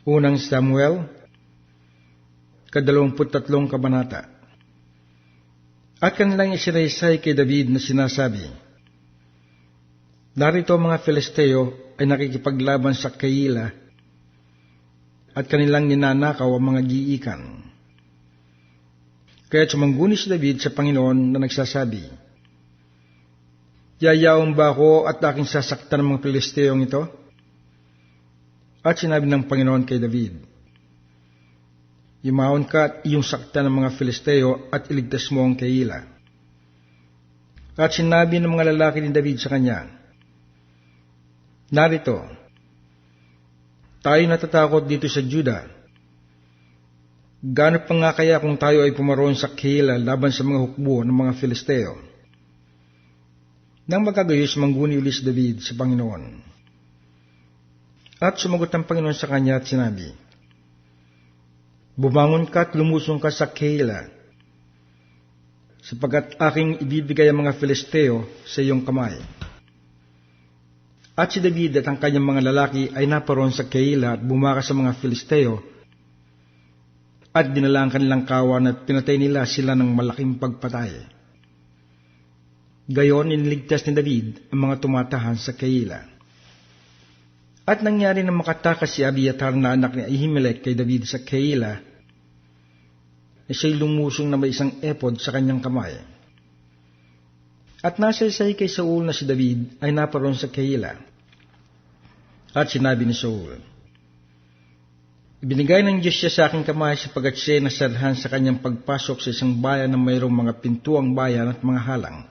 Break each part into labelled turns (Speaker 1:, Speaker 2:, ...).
Speaker 1: Unang Samuel, 23 kabanata. At kanilang isinaysay kay David na sinasabi, narito ang mga Filisteo ay nakikipaglaban sa Keila at kanilang ninanakaw ang mga giikan. Kaya sumangguni si David sa Panginoon na nagsasabi, yayaon ba ako at aking sasaktan ng mga Filisteong ito? At sinabi ng Panginoon kay David, yumaon ka at iyong saktan ng mga Filisteo at iligtas mo ang Keila. At sinabi ng mga lalaki ni David sa kanya, narito, tayo natatakot dito sa Juda. Gaano pa nga kaya kung tayo ay pumaroon sa Keila laban sa mga hukbo ng mga Filisteo? Nang magkagayos, mangguni ulit si David sa Panginoon. At sumagot ang Panginoon sa kanya at sinabi, bumangon ka at lumusong ka sa Keila, sapagkat aking ibibigay ang mga Filisteo sa iyong kamay. At si David at ang kanyang mga lalaki ay naparoon sa Keila at bumaka sa mga Filisteo, at dinala ang kanilang kawan at pinatay nila sila ng malaking pagpatay. Gayon, iniligtas ni David ang mga tumatahan sa Keila. At nangyari na makatakas si Abiathar na anak ni Ahimelech kay David sa Keila, na siya'y lumusong na may isang epod sa kanyang kamay. At nasaysay kay Saul na si David ay naparoon sa Keila. At sinabi ni Saul, ibinigay ng Diyos siya sa aking kamay sapagat siya nasadhan sa kanyang pagpasok sa isang bayan na mayroong mga pintuang bayan at mga halang.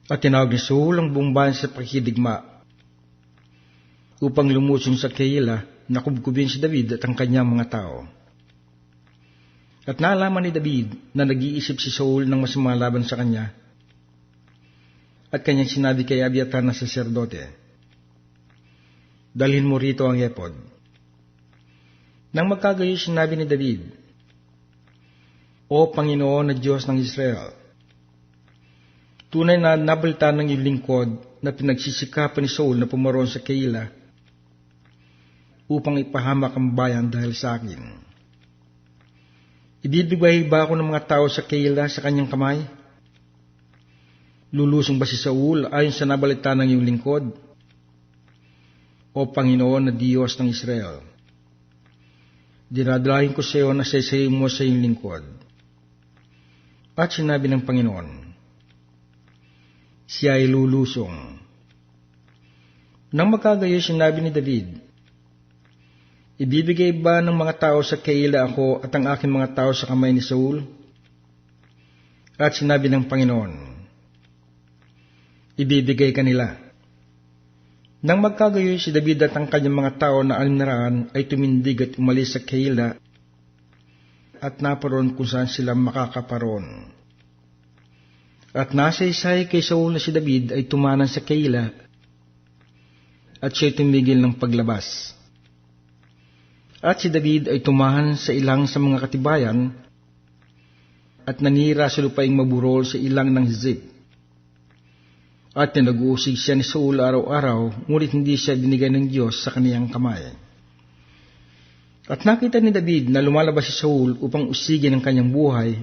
Speaker 1: At tinawag ni Saul ang buong bayan sa pakikidigma upang lumusong sa Keila na kubkubin si David at ang kanyang mga tao. At naalaman ni David na nag-iisip si Saul ng masama laban sa kanya, at kanyang sinabi kay Abiathar na saserdote, dalhin mo rito ang epod. Nang magkagayon, sinabi ni David, O Panginoon na Diyos ng Israel, tunay na nabalita ng iyong lingkod na pinagsisikapan ni Saul na pumaroon sa Keila upang ipahamak ang bayan dahil sa akin. Ibibigay ba ako ng mga tao sa Keila sa kanyang kamay? Lulusong ba si Saul ayon sa nabalita ng iyong lingkod? O Panginoon na Diyos ng Israel, dinadalahin ko sa iyo na saysayin mo sa iyong lingkod. At sinabi ng Panginoon, siya ay lulusong. Nang magkagayon, sinabi ni David, ibibigay ba ng mga tao sa Keila ako at ang aking mga tao sa kamay ni Saul? At sinabi ng Panginoon, ibibigay ka nila. Nang magkagayon, si David at ang kanyang mga tao na 600 ay tumindig at umalis sa Keila at naparoon kung saan sila makakaparoon. At nasaysay kay Saul na si David ay tumanan sa Keila at siya'y tumigil ng paglabas. At si David ay tumahan sa ilang sa mga katibayan at nanira sa lupaing maburol sa ilang ng Zip. At nag-uusig siya ni Saul araw-araw, ngunit hindi siya binigay ng Diyos sa kaniyang kamay. At nakita ni David na lumalabas si Saul upang usigin ang kanyang buhay,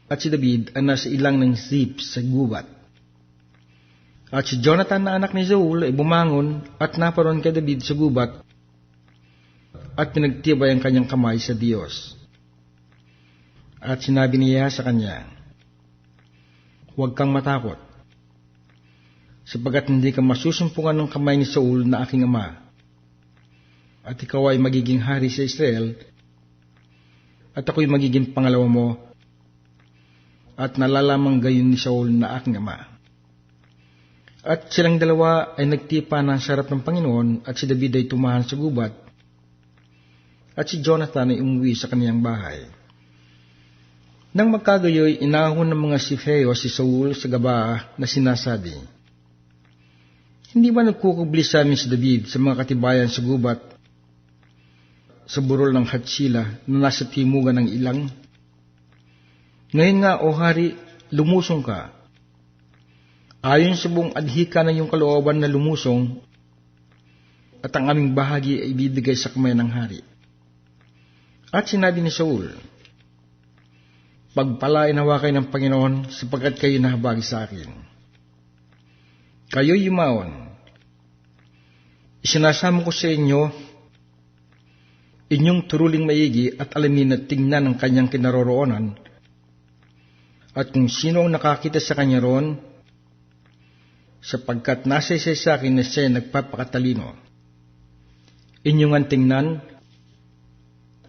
Speaker 1: at si David ay nasa ilang ng Zip sa gubat. At si Jonathan na anak ni Saul ay bumangon at naparoon kay David sa gubat at pinagtibay ang kanyang kamay sa Diyos. At sinabi niya sa kanya, huwag kang matakot, sapagat hindi ka masusumpungan ng kamay ni Saul na aking ama, at ikaw ay magiging hari sa Israel, at ako'y magiging pangalawa mo, at nalalamang gayon ni Saul na aking ama. At silang dalawa ay nagtipa ng sarap ng Panginoon, at si David ay tumahan sa gubat, at si Jonathan ay umuwi sa kaniyang bahay. Nang magkagayoy, inahon ng mga Sifeo si Saul sa Gabaa na sinasabi, hindi ba nagkukubli sa amin si David sa mga katibayan sa gubat, sa burol ng Hatsila na nasa timugan ng ilang? Ngayon nga, O Hari, lumusong ka. Ayon sa buong adhika ng iyong kalooban na lumusong, at ang aming bahagi ay ibibigay sa kamay ng hari. At sinabi ni Saul, pagpalain nawa kayo ng Panginoon sapagkat kayo nahabagi sa akin. Kayo'y yumaon. Isinasama ko sa inyo inyong turuling maigi at alamin at tingnan ang kanyang kinaroroonan at kung sino ang nakakita sa kanya roon, sapagkat nasa isa sa akin na siya nagpapakatalino. Inyong ang tingnan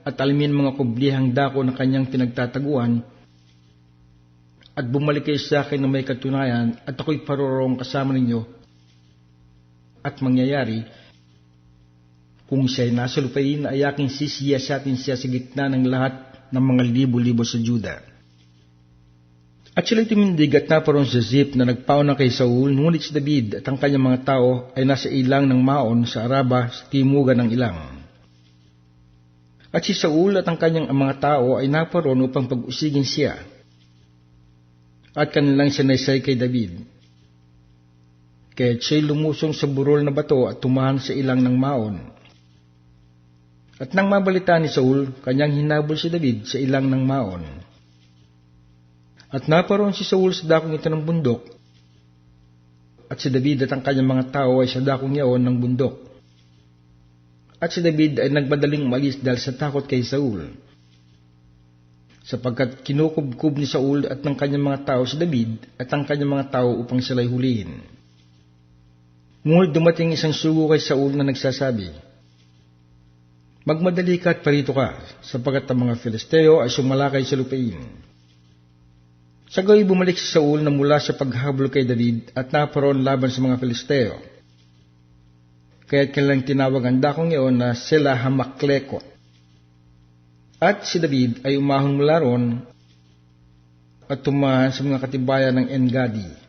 Speaker 1: at alamin mga kublihang dako na kanyang pinagtataguan at bumalik kayo sa akin na may katunayan at ako'y parorong kasama ninyo at mangyayari kung siya'y nasa lupain ay aking sisiyasatin siya sa gitna ng lahat ng mga libo-libo sa Juda. At sila'y tumindig at naparoon sa Ziph na nagpauna kay Saul, ngunit si David at ang kanyang mga tao ay nasa ilang ng Maon sa Araba sa timugan ng ilang. At si Saul at ang kanyang mga tao ay naparoon upang pag-usigin siya. At kanilang sinaysay kay David. Kaya't siya'y lumusong sa burol na bato at tumahan sa ilang ng Maon. At nang mabalita ni Saul, kanyang hinabol si David sa ilang ng Maon. At naparoon si Saul sa dakong ito ng bundok, at si David at ang kanyang mga tao ay sa dakong iyon ng bundok. At si David ay nagbadaling umalis dahil sa takot kay Saul, sapagkat kinukubkub ni Saul at ng kanyang mga tao si David at ang kanyang mga tao upang sila'y hulihin. Ngunit dumating isang sugo kay Saul na nagsasabi, magmadali ka at parito ka, sapagkat ang mga Filisteo ay sumalakay sa lupain. Sa gayoy bumalik si Saul na mula sa paghabol kay David at naparoon laban sa mga Filisteo. Kaya't kanilang tinawag ang dakong iyon na Sela Hamaklekot. At si David ay umahon mula roon at tumahan sa mga katibayan ng En-Gadi.